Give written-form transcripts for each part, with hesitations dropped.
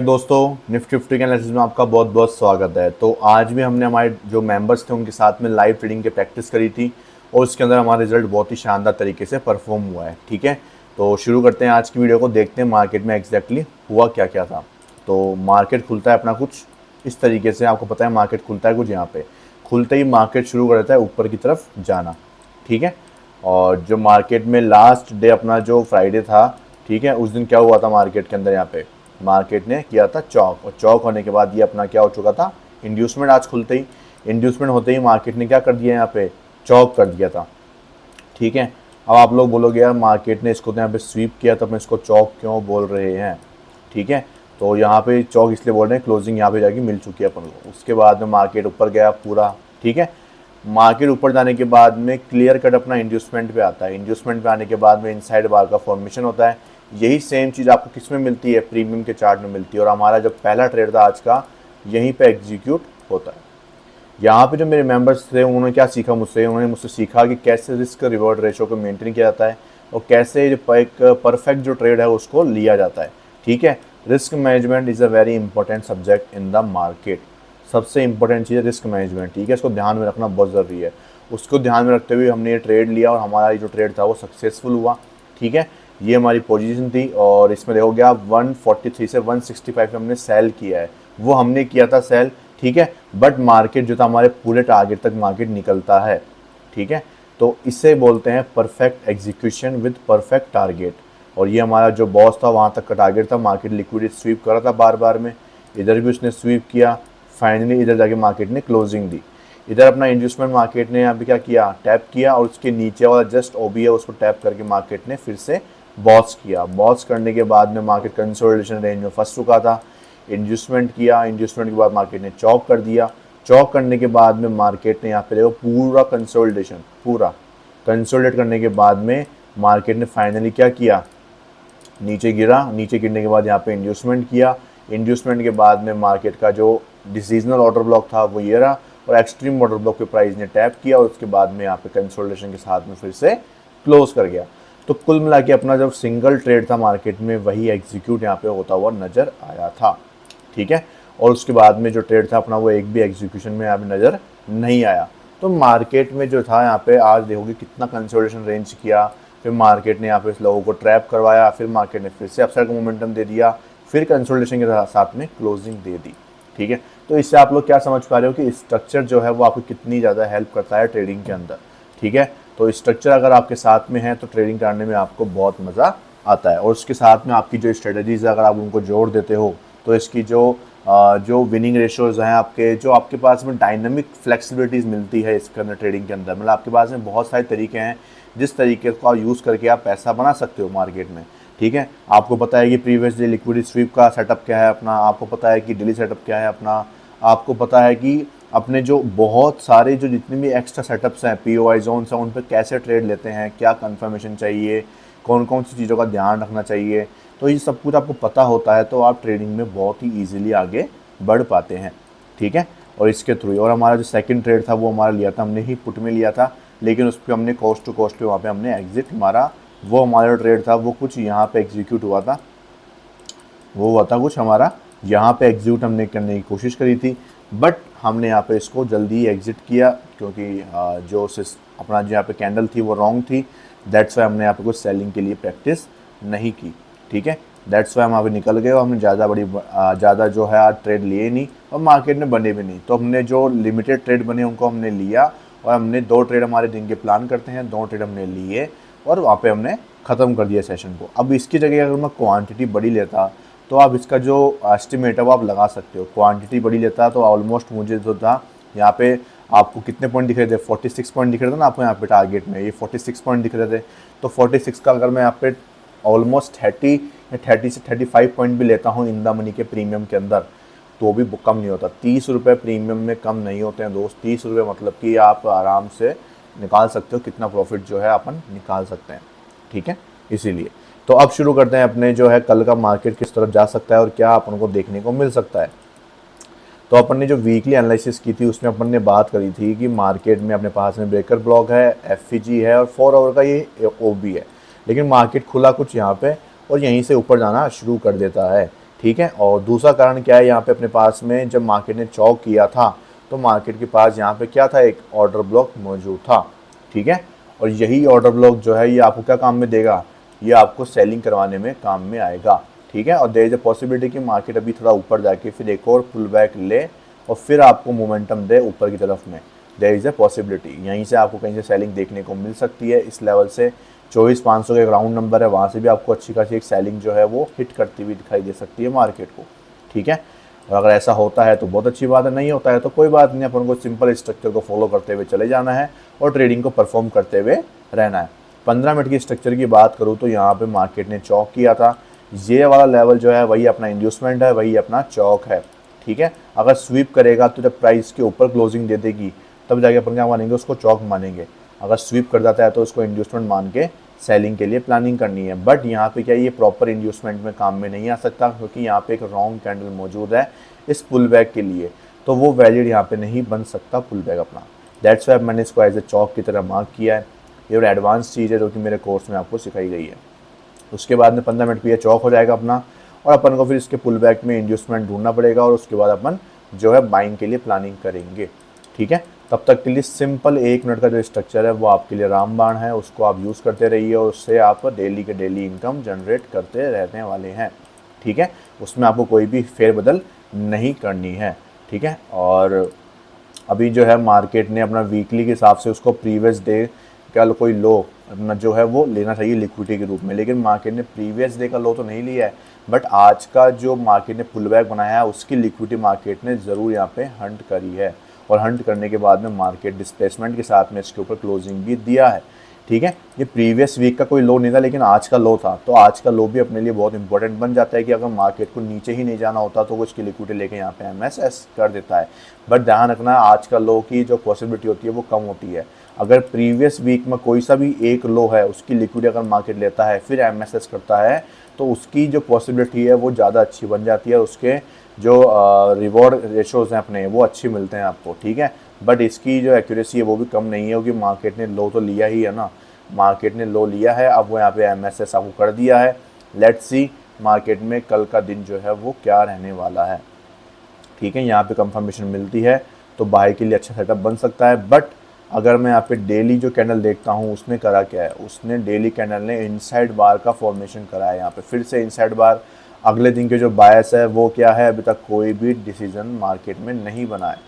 दोस्तों, Nifty fifty के analysis में आपका बहुत बहुत स्वागत है। तो आज भी हमने हमारे जो मेंबर्स थे उनके साथ में लाइव ट्रेडिंग की प्रैक्टिस करी थी और उसके अंदर हमारा रिजल्ट बहुत ही शानदार तरीके से परफॉर्म हुआ है। ठीक है, तो शुरू करते हैं आज की वीडियो को। देखते हैं मार्केट में एग्जैक्टली हुआ क्या क्या था। तो मार्केट खुलता है अपना कुछ इस तरीके से, आपको पता है मार्केट खुलता है कुछ यहाँ पे। खुलते ही मार्केट शुरू कर देता है ऊपर की तरफ जाना। ठीक है, और जो मार्केट में लास्ट डे अपना जो फ्राइडे था, ठीक है, उस दिन क्या हुआ था मार्केट के अंदर, यहाँ पे मार्केट ने किया था चौक, और चौक होने के बाद ये अपना क्या हो चुका था, इंड्यूसमेंट। आज खुलते ही इंड्यूसमेंट होते ही मार्केट ने क्या कर दिया, यहाँ पे चौक कर दिया था। ठीक है, अब आप लोग बोलोगे यार मार्केट ने इसको तो यहाँ पे स्वीप किया, तो अपने इसको चौक क्यों बोल रहे हैं। ठीक है, तो यहाँ पे चौक इसलिए बोल रहे हैं, क्लोजिंग यहाँ पे जाके मिल चुकी है अपन को। उसके बाद में मार्केट ऊपर गया पूरा। ठीक है, मार्केट ऊपर जाने के बाद में क्लियर कट अपना इंड्यूसमेंट पे आता है। इंड्यूसमेंट पे आने के बाद में इनसाइड बार का फॉर्मेशन होता है। यही सेम चीज़ आपको किस में मिलती है, प्रीमियम के चार्ट में मिलती है। और हमारा जो पहला ट्रेड था आज का, यहीं पे एग्जीक्यूट होता है। यहाँ पे जो मेरे मेंबर्स थे उन्होंने क्या सीखा मुझसे, उन्होंने मुझसे सीखा कि कैसे रिस्क रिवॉर्ड रेशो को मेंटेन किया जाता है और कैसे जो एक परफेक्ट जो ट्रेड है उसको लिया जाता है। ठीक है, risk management is a very important subject in the market. सबसे इंपॉर्टेंट चीज़ है रिस्क मैनेजमेंट। ठीक है, इसको ध्यान में रखना बहुत ज़रूरी है। उसको ध्यान में रखते हुए हमने ये ट्रेड लिया और हमारा जो ट्रेड था वो सक्सेसफुल हुआ। ठीक है, ये हमारी पोजीशन थी और इसमें देखोगे आप 143 से 165 में हमने सेल किया है, वो हमने किया था सेल। ठीक है, बट मार्केट जो था हमारे पूरे टारगेट तक मार्केट निकलता है। ठीक है, तो इसे बोलते हैं perfect execution with perfect target. और ये हमारा जो बॉस था वहाँ तक का टारगेट था। मार्केट लिक्विडिटी स्वीप कर रहा था बार बार में, इधर भी उसने स्वीप किया, फाइनली इधर जाके मार्केट ने क्लोजिंग दी। इधर अपना इन्वेस्टमेंट मार्केट ने यहाँ पे क्या किया, टैप किया, और उसके नीचे वाला जस्ट ओबी है उसको टैप करके मार्केट ने फिर से बॉस किया। बॉस करने के बाद में मार्केट कंसोलिडेशन रेंज में फंस चुका था। इन्वेस्टमेंट किया, इन्वेस्टमेंट के बाद मार्केट ने चौक कर दिया। चौक करने के बाद में मार्केट ने यहाँ पे देखो पूरा कंसोलिडेशन, पूरा कंसोलिडेट करने के बाद में मार्केट ने फाइनली क्या किया, नीचे गिरा। नीचे गिरने के बाद यहाँ पे इंड्यूसमेंट किया। इंड्यूसमेंट के बाद में मार्केट का जो डिसीजनल ऑर्डर ब्लॉक था वो ये रहा, और एक्सट्रीम ऑर्डर ब्लॉक पे प्राइस ने टैप किया और उसके बाद में यहाँ पे कंसोलिडेशन के साथ में फिर से क्लोज कर गया। तो कुल मिला के अपना जब सिंगल ट्रेड था मार्केट में वही एग्जीक्यूट यहाँ पे होता हुआ नजर आया था। ठीक है, और उसके बाद में जो ट्रेड था अपना वो एक भी एग्जीक्यूशन में यहाँ पे नजर नहीं आया। तो मार्केट में जो था यहाँ पे आज देखोगे कितना कंसोलिडेशन रेंज किया, फिर मार्केट ने यहाँ पे इस लोगों को ट्रैप करवाया, फिर मार्केट ने फिर से अपसाइड का मोमेंटम दे दिया, फिर कंसोलिडेशन के साथ में क्लोजिंग दे दी। ठीक है, तो इससे आप लोग क्या समझ पा रहे हो कि स्ट्रक्चर जो है वो आपको कितनी ज़्यादा हेल्प करता है ट्रेडिंग के अंदर। ठीक है, तो स्ट्रक्चर अगर आपके साथ में है तो ट्रेडिंग करने में आपको बहुत मज़ा आता है। और उसके साथ में आपकी जो स्ट्रेटजीज है अगर आप उनको जोड़ देते हो तो इसकी जो विनिंग रेशोज़ हैं आपके, जो आपके पास में डायनामिक फ्लेक्सिबिलिटीज़ मिलती है इसके अंदर ट्रेडिंग के अंदर, मतलब आपके पास में बहुत सारे तरीके हैं जिस तरीके को यूज़ करके आप पैसा बना सकते हो मार्केट में। ठीक है, आपको पता है कि प्रीवियस डे लिक्विडिटी स्वीप का सेटअप क्या है अपना, आपको पता है कि डेली सेटअप क्या है अपना, आपको पता है कि अपने जो बहुत सारे जो जितने भी एक्स्ट्रा सेटअप्स हैं, पीओआई जोन्स हैं, उन पर कैसे ट्रेड लेते हैं, क्या कंफर्मेशन चाहिए, कौन कौन सी चीज़ों का ध्यान रखना चाहिए। तो ये सब कुछ आपको पता होता है तो आप ट्रेडिंग में बहुत ही ईजिली आगे बढ़ पाते हैं। ठीक है, और इसके थ्रू। और हमारा जो सेकंड ट्रेड था वो हमारा लिया था, हमने ही पुट में लिया था, लेकिन उस पर हमने कॉस्ट टू कॉस्ट पे वहाँ पे हमने एग्जिट मारा। वो हमारा ट्रेड था वो कुछ यहाँ पे एग्जीक्यूट हुआ था, वो हुआ था कुछ हमारा यहाँ पे एग्जीक्यूट हमने करने की कोशिश करी थी, बट हमने यहाँ पे इसको जल्दी एग्जिट किया क्योंकि जो अपना जो यहाँ पे कैंडल थी वो रॉन्ग थी। दैट्स वाई हमने यहाँ पे कुछ सेलिंग के लिए प्रैक्टिस नहीं की। ठीक है, दैट्स वाई हम यहाँ पे निकल गए और हमने ज़्यादा जो है आज ट्रेड लिए नहीं और मार्केट में बने भी नहीं। तो हमने जो लिमिटेड ट्रेड बने उनको हमने लिया और हमने 2 ट्रेड हमारे दिन के प्लान करते हैं, 2 ट्रेड हमने लिए और वहाँ पे हमने ख़त्म कर दिया सेशन को। अब इसकी जगह अगर मैं क्वांटिटी बड़ी लेता तो आप इसका जो एस्टिमेट है वो आप लगा सकते हो। क्वांटिटी बड़ी लेता तो ऑलमोस्ट मुझे जो था यहाँ पे आपको कितने पॉइंट दिख रहे थे, 46 पॉइंट दिख रहे थे ना आपको यहाँ पे टारगेट में, ये 46 पॉइंट दिख रहे थे। तो 46 का अगर मैं यहाँ पे ऑलमोस्ट 30 से 35 पॉइंट भी लेता हूँ इन द मनी के प्रीमियम के अंदर तो भी कम नहीं होता। 30 रुपये प्रीमियम में कम नहीं होते हैं दोस्त। 30 रुपये मतलब कि आप आराम से निकाल सकते हो कितना प्रॉफिट जो है अपन निकाल सकते हैं। ठीक है, इसीलिए तो अब शुरू करते हैं अपने जो है कल का मार्केट किस तरफ जा सकता है और क्या अपन को देखने को मिल सकता है। तो अपन ने जो वीकली एनालिसिस की थी उसमें अपन ने बात करी थी कि मार्केट में अपने पास में ब्रेकर ब्लॉक है, एफईजी है और 4 आवर का ये ओबी है। लेकिन मार्केट खुला कुछ यहाँ पे और यहीं से ऊपर जाना शुरू कर देता है। ठीक है। और दूसरा कारण क्या है, यहाँ पे अपने पास में जब मार्केट ने चौक किया था तो मार्केट के पास यहाँ पे क्या था, एक ऑर्डर ब्लॉक मौजूद था। ठीक है। और यही ऑर्डर ब्लॉक जो है ये आपको क्या काम में देगा, ये आपको सेलिंग करवाने में काम में आएगा। ठीक है। और देयर इज अ पॉसिबिलिटी कि मार्केट अभी थोड़ा ऊपर जाके फिर एक और पुल बैक ले और फिर आपको मोमेंटम दे ऊपर की तरफ में। देयर इज़ अ पॉसिबिलिटी, यहीं से आपको कहीं से सेलिंग देखने को मिल सकती है। इस लेवल से 24,500 का एक राउंड नंबर है, वहाँ से भी आपको अच्छी खासी एक सेलिंग जो है वो हिट करती हुई दिखाई दे सकती है मार्केट को। ठीक है। और अगर ऐसा होता है तो बहुत अच्छी बात है, नहीं होता है तो कोई बात नहीं, अपन को सिंपल स्ट्रक्चर को फॉलो करते हुए चले जाना है और ट्रेडिंग को परफॉर्म करते हुए रहना है। 15 मिनट की स्ट्रक्चर की बात करूँ तो यहाँ पे मार्केट ने चौक किया था, ये वाला लेवल जो है वही अपना इंड्यूसमेंट है, वही अपना चौक है। ठीक है। अगर स्वीप करेगा तो जब प्राइस के ऊपर क्लोजिंग दे देगी तब जाके अपन क्या मानेंगे, उसको चौक मानेंगे। अगर स्वीप कर जाता है तो उसको इंड्यूसमेंट मान के सेलिंग के लिए प्लानिंग करनी है। बट यहाँ पे क्या ये प्रॉपर इंड्यूसमेंट में काम में नहीं आ सकता, क्योंकि यहाँ पे एक रॉन्ग कैंडल मौजूद है इस पुल बैक के लिए, तो वो वैलिड यहाँ पे नहीं बन सकता पुल बैक अपना। दैट्स वाई मैंने इसको एज ए चौक की तरह मार्क किया है। ये और एडवांस चीज़ है जो कि मेरे कोर्स में आपको सिखाई गई है। उसके बाद में 15 मिनट पे ये चौक हो जाएगा अपना, और अपन को फिर इसके पुल बैक में इंड्यूसमेंट ढूंढना पड़ेगा और उसके बाद अपन जो है बाइंग के लिए प्लानिंग करेंगे। ठीक है। तब तक के लिए सिंपल 1 मिनट का जो स्ट्रक्चर है वो आपके लिए रामबाण है, उसको आप यूज़ करते रहिए और उससे आप डेली के डेली इनकम जनरेट करते रहने वाले हैं। ठीक है। उसमें आपको कोई भी फेरबदल नहीं करनी है। ठीक है। और अभी जो है मार्केट ने अपना वीकली के हिसाब से उसको प्रीवियस डे का कोई लो अपना जो है वो लेना चाहिए लिक्विडिटी के रूप में, लेकिन मार्केट ने प्रीवियस डे का लो तो नहीं लिया है, बट आज का जो मार्केट ने पुल बैक बनाया है उसकी लिक्विडिटी मार्केट ने ज़रूर यहाँ पे हंट करी है, और हंट करने के बाद में मार्केट डिस्प्लेसमेंट के साथ में इसके ऊपर क्लोजिंग भी दिया है। ठीक है। ये प्रीवियस वीक का कोई लो नहीं था, लेकिन आज का लो था, तो आज का लो भी अपने लिए बहुत इंपॉर्टेंट बन जाता है कि अगर मार्केट को नीचे ही नहीं जाना होता तो वो इसकी लिक्विडिटी लेके यहाँ पे एमएसएस कर देता है। बट ध्यान रखना, आज का लो की जो पॉसिबिलिटी होती है वो कम होती है। अगर प्रीवियस वीक में कोई सा भी एक लो है उसकी लिक्विडिटी अगर मार्केट लेता है फिर एमएसएस करता है तो उसकी जो पॉसिबिलिटी है वो ज़्यादा अच्छी बन जाती है, उसके जो रिवॉर्ड रेशोज़ हैं अपने वो अच्छे मिलते हैं आपको। ठीक है। बट इसकी जो एक्यूरेसी है वो भी कम नहीं है, क्योंकि मार्केट ने लो तो लिया ही है ना, मार्केट ने लो लिया है, अब वो यहाँ पे एमएसएस आपको कर दिया है। लेट्स सी मार्केट में कल का दिन जो है वो क्या रहने वाला है। ठीक है। यहाँ पे कंफर्मेशन मिलती है तो बाय के लिए अच्छा सेटअप बन सकता है। बट अगर मैं यहाँ पे डेली जो कैंडल देखता हूँ उसने करा क्या है, उसने डेली कैंडल ने इनसाइड बार का फॉर्मेशन करा है, यहाँ पे फिर से इनसाइड बार। अगले दिन के जो बायस है वो क्या है, अभी तक कोई भी डिसीजन मार्केट में नहीं बना है।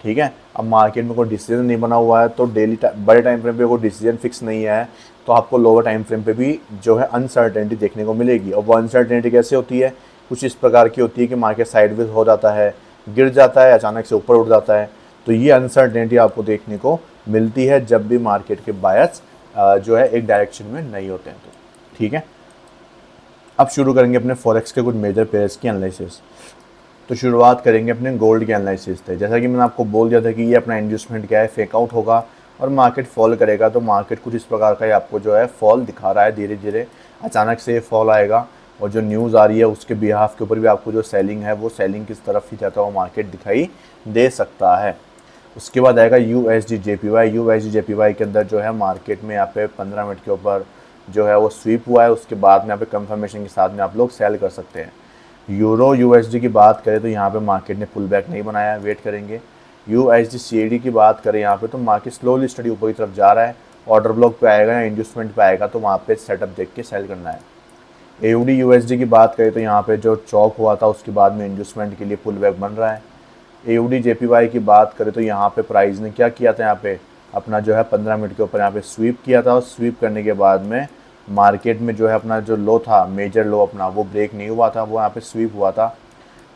ठीक है। अब मार्केट में कोई डिसीजन नहीं बना हुआ है तो डेली बड़े टाइम फ्रेम पे कोई डिसीजन फिक्स नहीं है, तो आपको लोअर टाइम फ्रेम पे भी जो है अनसर्टेनिटी देखने को मिलेगी। और वो अनसर्टेनिटी कैसे होती है, कुछ इस प्रकार की होती है कि मार्केट साइडवेज हो जाता है, गिर जाता है, अचानक से ऊपर उठ जाता है। तो ये अनसर्टेनिटी आपको देखने को मिलती है जब भी मार्केट के बायस जो है एक डायरेक्शन में नहीं होते हैं तो। ठीक है। अब शुरू करेंगे अपने फॉरेक्स के कुछ मेजर पेयर्स की एनालिसिस। तो शुरुआत करेंगे अपने गोल्ड के एनालिसिस से। जैसा कि मैंने आपको बोल दिया था कि ये अपना इंड्यूसमेंट क्या है, फेक आउट होगा और मार्केट फॉल करेगा, तो मार्केट कुछ इस प्रकार का ही आपको जो है फॉल दिखा रहा है। धीरे धीरे अचानक से फॉल आएगा और जो न्यूज़ आ रही है उसके बिहाफ के ऊपर भी आपको जो सेलिंग है वो सेलिंग किस तरफ ही जाता हुआ मार्केट दिखाई दे सकता है। उसके बाद आएगा यूएसडी जेपीवाई। यूएसडी जेपीवाई के अंदर जो है मार्केट में यहाँ पे 15 मिनट के ऊपर जो है वो स्वीप हुआ है, उसके बाद में यहाँ पे कंफर्मेशन के साथ में आप लोग सेल कर सकते हैं। यूरो यूएसडी की बात करें तो यहाँ पे मार्केट ने पुल बैक नहीं बनाया, वेट करेंगे। यूएसडी सीएडी की बात करें यहाँ पे तो मार्केट स्लोली स्टडी ऊपर की तरफ जा रहा है, ऑर्डर ब्लॉक पे आएगा या इंड्यूसमेंट पे आएगा तो वहाँ पे सेटअप देख के सेल करना है। एयूडी यूएसडी की बात करें तो यहाँ पे जो चौक हुआ था उसके बाद में इंड्यूसमेंट के लिए पुल बैक बन रहा है। एयूडी जेपीवाई की बात करें तो यहाँ पे प्राइस ने क्या किया था, यहाँ पे अपना जो है 15 मिनट के ऊपर यहाँ पे स्वीप किया था, और स्वीप करने के बाद में मार्केट में जो है अपना जो लो था, मेजर लो अपना, वो ब्रेक नहीं हुआ था, वो यहाँ पे स्वीप हुआ था।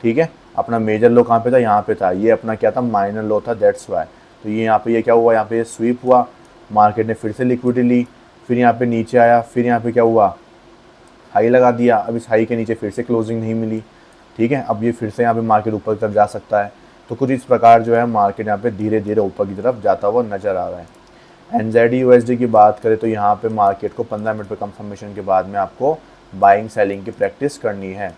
ठीक है। अपना मेजर लो कहाँ पे था, यहाँ पे था, ये अपना क्या था, माइनर लो था, दैट्स वाई। तो ये यहाँ पे ये क्या हुआ, यहाँ पे स्वीप हुआ, मार्केट ने फिर से लिक्विडिटी ली, फिर यहाँ पे नीचे आया, फिर यहाँ पे क्या हुआ, हाई लगा दिया। अब इस हाई के नीचे फिर से क्लोजिंग नहीं मिली। ठीक है। अब ये फिर से यहाँ पे मार्केट ऊपर की तरफ जा सकता है। तो कुछ इस प्रकार जो है मार्केट यहाँ पे धीरे धीरे ऊपर की तरफ जाता हुआ नजर आ रहा है। एनजेडी यूएसडी की बात करें तो यहाँ पे मार्केट को 15 मिनट पे कंफर्मेशन के बाद में आपको बाइंग सेलिंग की प्रैक्टिस करनी है।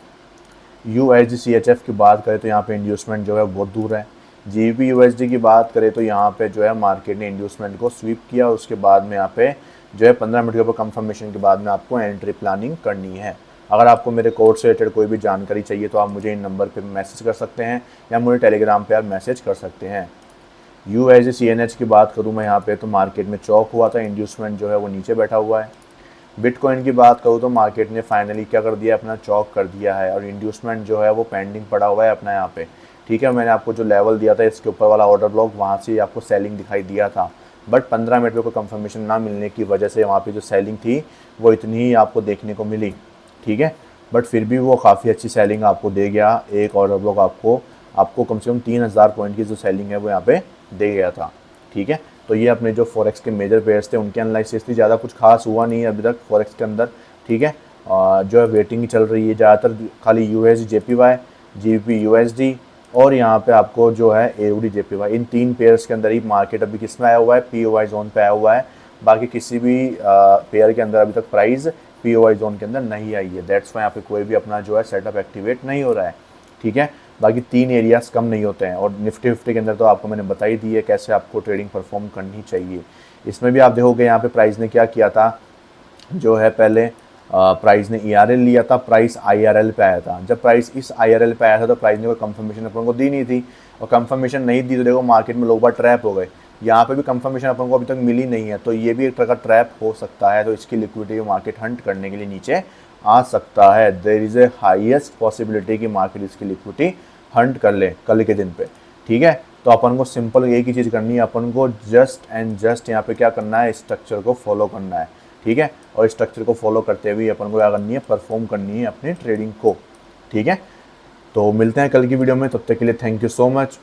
यूएसडी सीएचएफ की बात करें तो यहाँ पे इंड्यूसमेंट जो है बहुत दूर है। जीबी यूएसडी की बात करें तो यहाँ पे जो है मार्केट ने इंड्यूसमेंट को स्वीप किया, उसके बाद में यहाँ पे जो है 15 मिनट के ऊपर कंफर्मेशन के बाद में आपको एंट्री प्लानिंग करनी है। अगर आपको मेरे कोर्स से रिलेटेड कोई भी जानकारी चाहिए तो आप मुझे इन नंबर पे मैसेज कर सकते हैं या मुझे टेलीग्राम पे आप मैसेज कर सकते हैं। USD/CNH की बात करूँ मैं यहाँ पे तो मार्केट में चौक हुआ था, इंड्यूसमेंट जो है वो नीचे बैठा हुआ है। बिटकॉइन की बात करूँ तो मार्केट ने फाइनली क्या कर दिया, अपना चौक कर दिया है और इंड्यूसमेंट जो है वो पेंडिंग पड़ा हुआ है अपना यहाँ पे। ठीक है, मैंने आपको जो लेवल दिया था इसके ऊपर वाला ऑर्डर ब्लॉक, वहाँ से आपको सेलिंग दिखाई दिया था, बट 15 मिनट में कोई कंफर्मेशन ना मिलने की वजह से वहाँ पे जो सेलिंग थी वो इतनी ही आपको देखने को मिली। ठीक है, बट फिर भी वो काफ़ी अच्छी सेलिंग आपको दे गया। एक ऑर्डर ब्लॉक आपको आपको कम से कम 3000 पॉइंट की जो सेलिंग है वो यहाँ पे दे गया था। ठीक है, तो ये अपने जो फॉरेक्स के मेजर पेयर्स थे उनके एनालिसिस थी, ज़्यादा कुछ खास हुआ नहीं है अभी तक फॉरेक्स के अंदर। ठीक है, जो है वेटिंग चल रही है ज़्यादातर, खाली USD/JPY, GBP/USD और यहाँ पे आपको जो है AUD/JPY, इन 3 पेयर्स के अंदर ही मार्केट अभी किस में आया हुआ है, POI जोन पे आया हुआ है। बाकी किसी भी पेयर के अंदर अभी तक प्राइस POI जोन के अंदर नहीं आई है, दैट्स वाई यहाँ पे कोई भी अपना जो है सेटअप एक्टिवेट नहीं हो रहा है। ठीक है, बाकी 3 एरियाज कम नहीं होते हैं और निफ्टी फिफ्टी के अंदर तो आपको मैंने बता ही दी है कैसे आपको ट्रेडिंग परफॉर्म करनी चाहिए। इसमें भी आप देखोगे यहाँ पे प्राइस ने क्या किया था, जो है पहले प्राइस ने ERL लिया था, प्राइस IRL पे आया था। जब प्राइस इस IRL पे आया था तो प्राइस ने कोई कंफर्मेशन अपन को दी नहीं थी और कंफर्मेशन नहीं दी तो देखो मार्केट में लोग बार ट्रैप हो गए। यहाँ पे भी कंफर्मेशन अपन को अभी तक मिली नहीं है, तो ये भी एक तरह का ट्रैप हो सकता है, तो इसकी लिक्विडिटी मार्केट हंट करने के लिए नीचे आ सकता है। There is a highest possibility कि मार्केट इसकी लिक्विडिटी हंट कर ले कल के दिन पे। ठीक है, तो अपन को सिंपल एक ही चीज़ करनी है, अपन को जस्ट एंड जस्ट यहाँ पे क्या करना है, स्ट्रक्चर को फॉलो करना है। ठीक है, और स्ट्रक्चर को फॉलो करते हुए अपन को क्या करनी है, परफॉर्म करनी है अपनी ट्रेडिंग को। ठीक है, तो मिलते हैं कल की वीडियो में, तब तक के लिए थैंक यू सो मच।